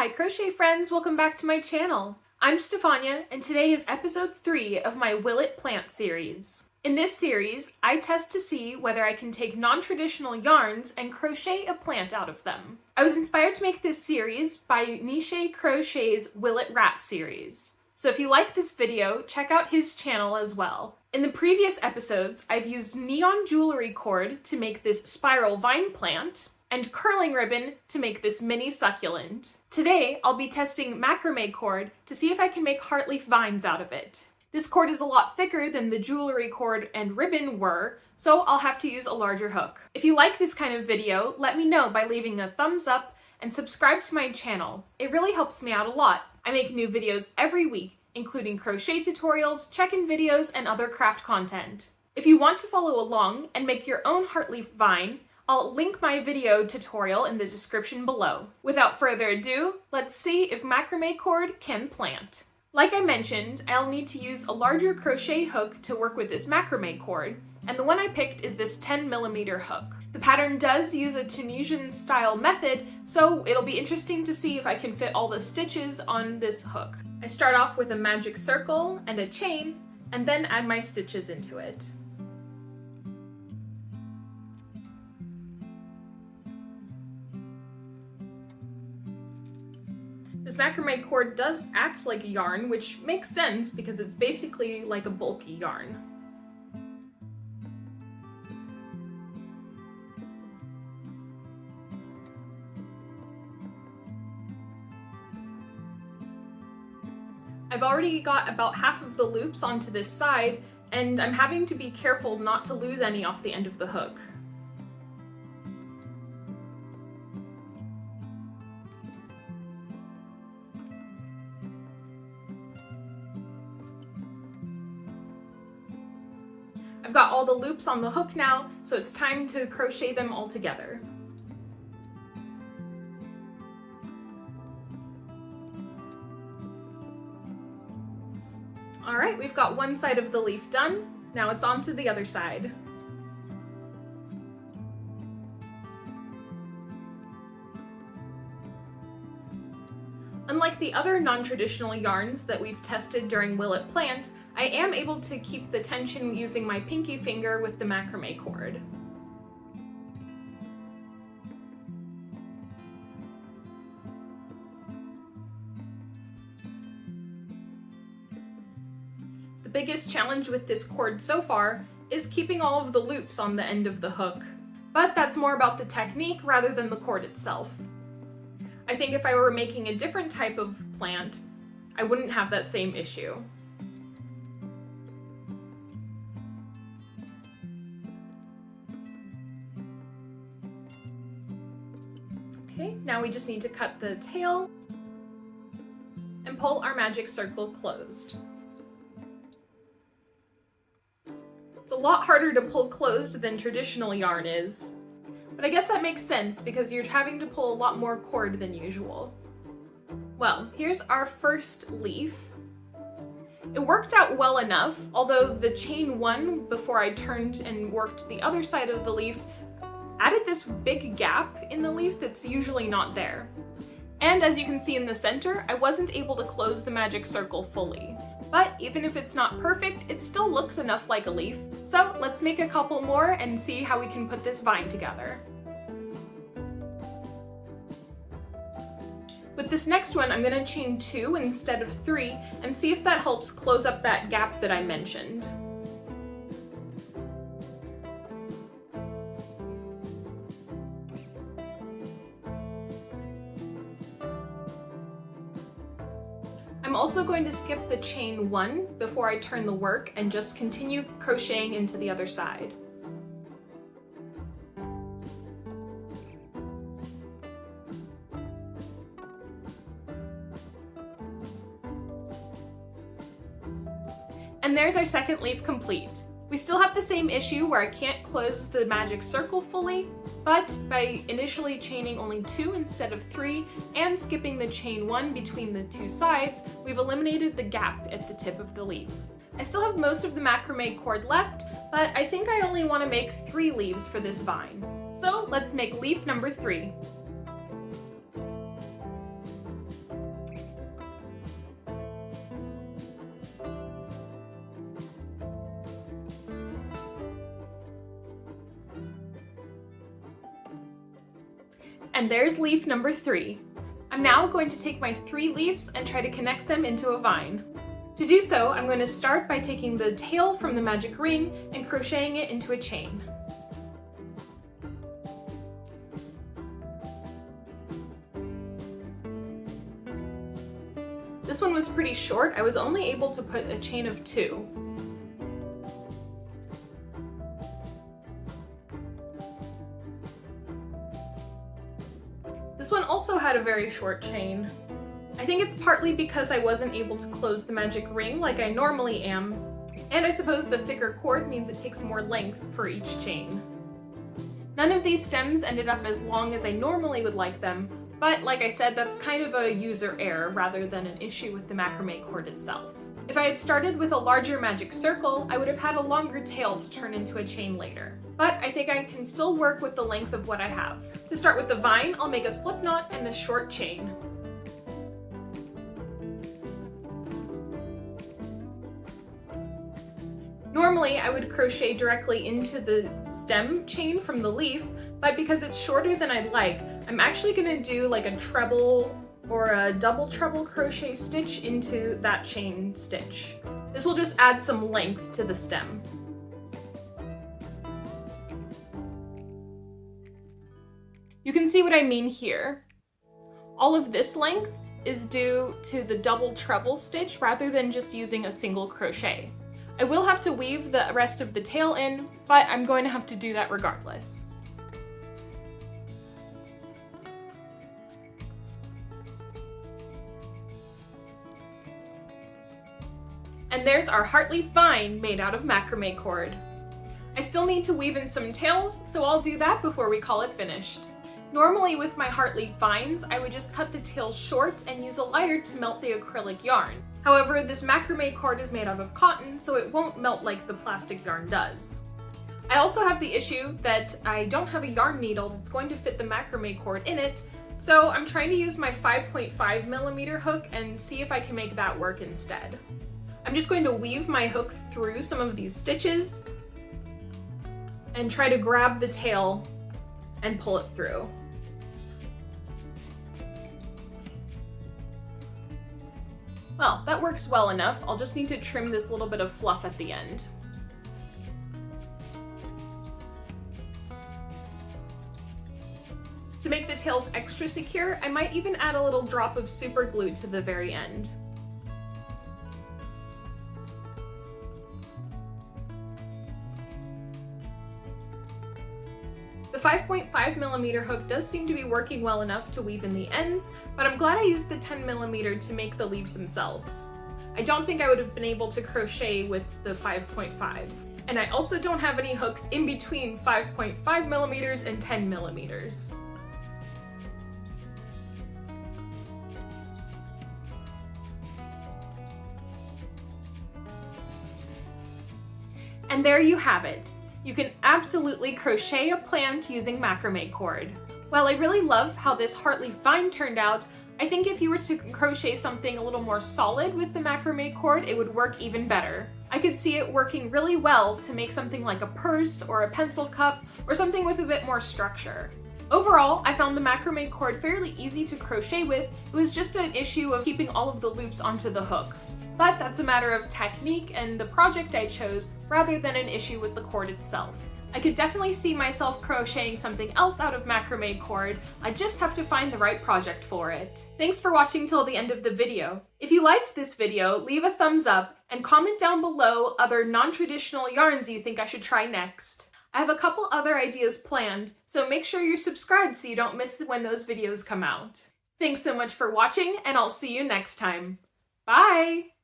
Hi crochet friends, welcome back to my channel. I'm Stefania and today is episode 3 of my Will It Plant series. In this series, I test to see whether I can take non-traditional yarns and crochet a plant out of them. I was inspired to make this series by Niche Crochet's Will It Rat series. So if you like this video, check out his channel as well. In the previous episodes, I've used neon jewelry cord to make this spiral vine plant, and curling ribbon to make this mini succulent. Today, I'll be testing macrame cord to see if I can make heartleaf vines out of it. This cord is a lot thicker than the jewelry cord and ribbon were, so I'll have to use a larger hook. If you like this kind of video, let me know by leaving a thumbs up and subscribe to my channel. It really helps me out a lot. I make new videos every week, including crochet tutorials, check-in videos, and other craft content. If you want to follow along and make your own heartleaf vine, I'll link my video tutorial in the description below. Without further ado, let's see if macrame cord can plant. Like I mentioned, I'll need to use a larger crochet hook to work with this macrame cord, and the one I picked is this 10mm hook. The pattern does use a Tunisian style method, so it'll be interesting to see if I can fit all the stitches on this hook. I start off with a magic circle and a chain, and then add my stitches into it. This macrame cord does act like a yarn, which makes sense because it's basically like a bulky yarn. I've already got about half of the loops onto this side, and I'm having to be careful not to lose any off the end of the hook. I've got all the loops on the hook now, so it's time to crochet them all together. Alright, we've got one side of the leaf done. Now it's on to the other side. Unlike the other non-traditional yarns that we've tested during Will It Plant, I am able to keep the tension using my pinky finger with the macrame cord. The biggest challenge with this cord so far is keeping all of the loops on the end of the hook, but that's more about the technique rather than the cord itself. I think if I were making a different type of plant, I wouldn't have that same issue. Okay, now we just need to cut the tail and pull our magic circle closed. It's a lot harder to pull closed than traditional yarn is, but I guess that makes sense because you're having to pull a lot more cord than usual. Well, here's our first leaf. It worked out well enough, although the chain one before I turned and worked the other side of the leaf added this big gap in the leaf that's usually not there. And as you can see in the center, I wasn't able to close the magic circle fully. But even if it's not perfect, it still looks enough like a leaf. So let's make a couple more and see how we can put this vine together. With this next one, I'm gonna chain 2 instead of 3 and see if that helps close up that gap that I mentioned. I'm also going to skip the chain 1 before I turn the work and just continue crocheting into the other side. And there's our second leaf complete. We still have the same issue where I can't close the magic circle fully, but by initially chaining only 2 instead of 3 and skipping the chain 1 between the 2 sides, we've eliminated the gap at the tip of the leaf. I still have most of the macrame cord left, but I think I only want to make 3 leaves for this vine. So let's make leaf number 3. And there's leaf number 3. I'm now going to take my 3 leaves and try to connect them into a vine. To do so, I'm going to start by taking the tail from the magic ring and crocheting it into a chain. This one was pretty short. I was only able to put a chain of 2. This one also had a very short chain. I think it's partly because I wasn't able to close the magic ring like I normally am, and I suppose the thicker cord means it takes more length for each chain. None of these stems ended up as long as I normally would like them, but like I said, that's kind of a user error rather than an issue with the macrame cord itself. If I had started with a larger magic circle, I would have had a longer tail to turn into a chain later. But I think I can still work with the length of what I have. To start with the vine, I'll make a slip knot and a short chain. Normally, I would crochet directly into the stem chain from the leaf, but because it's shorter than I'd like, I'm actually going to do like a treble or a double treble crochet stitch into that chain stitch. This will just add some length to the stem. You can see what I mean here. All of this length is due to the double treble stitch rather than just using a single crochet. I will have to weave the rest of the tail in, but I'm going to have to do that regardless. And there's our heartleaf vine made out of macrame cord. I still need to weave in some tails, so I'll do that before we call it finished. Normally with my heartleaf vines, I would just cut the tails short and use a lighter to melt the acrylic yarn. However, this macrame cord is made out of cotton, so it won't melt like the plastic yarn does. I also have the issue that I don't have a yarn needle that's going to fit the macrame cord in it, so I'm trying to use my 5.5mm hook and see if I can make that work instead. I'm just going to weave my hook through some of these stitches and try to grab the tail and pull it through. Well, that works well enough. I'll just need to trim this little bit of fluff at the end. To make the tails extra secure, I might even add a little drop of super glue to the very end. The 5.5mm hook does seem to be working well enough to weave in the ends, but I'm glad I used the 10mm to make the leaves themselves. I don't think I would have been able to crochet with the 5.5. And I also don't have any hooks in between 5.5mm and 10mm. And there you have it. You can absolutely crochet a plant using macrame cord. While I really love how this heartleaf vine turned out, I think if you were to crochet something a little more solid with the macrame cord, it would work even better. I could see it working really well to make something like a purse or a pencil cup or something with a bit more structure. Overall, I found the macrame cord fairly easy to crochet with. It was just an issue of keeping all of the loops onto the hook. But that's a matter of technique and the project I chose rather than an issue with the cord itself. I could definitely see myself crocheting something else out of macrame cord. I just have to find the right project for it. Thanks for watching till the end of the video. If you liked this video, leave a thumbs up and comment down below other non-traditional yarns you think I should try next. I have a couple other ideas planned, so make sure you're subscribed so you don't miss when those videos come out. Thanks so much for watching, and I'll see you next time. Bye!